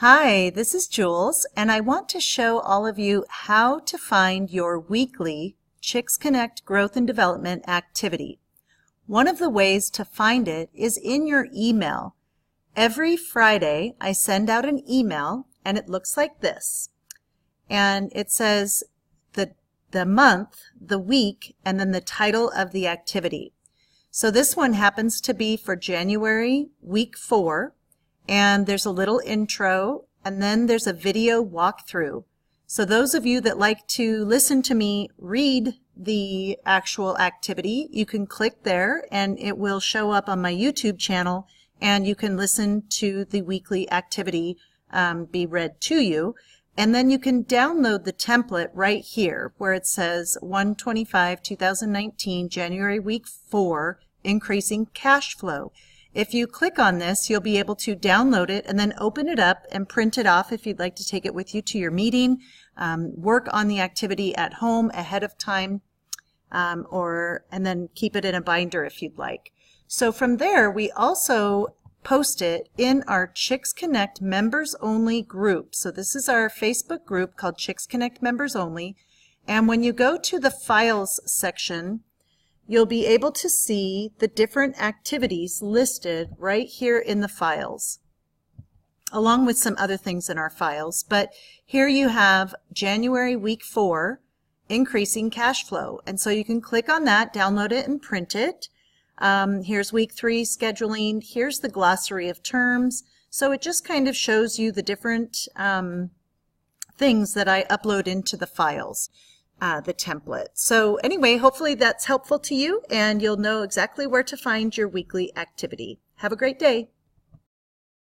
Hi, this is Jules, and I want to show all of you how to find your weekly Chicks Connect Growth and Development activity. One of the ways to find it is in your email. Every Friday, I send out an email, and it looks like this. And it says the month, the week, and then the title of the activity. So this one happens to be for January, week 4. And there's a little intro, and then there's a video walkthrough. So those of you that like to listen to me read the actual activity, you can click there and it will show up on my YouTube channel, and you can listen to the weekly activity be read to you. And then you can download the template right here where it says 1/25/2019, January week 4, increasing cash flow. If you click on this, you'll be able to download it and then open it up and print it off if you'd like to take it with you to your meeting, work on the activity at home ahead of time, and then keep it in a binder if you'd like. So from there, we also post it in our Chicks Connect Members Only group. So this is our Facebook group called Chicks Connect Members Only. And when you go to the Files section, you'll be able to see the different activities listed right here in the files, along with some other things in our files. But here you have January week 4, increasing cash flow. And so you can click on that, download it, and print it. Here's week 3, scheduling. Here's the glossary of terms. So it just kind of shows you the different things that I upload into the files. The template. So anyway, hopefully that's helpful to you and you'll know exactly where to find your weekly activity. Have a great day.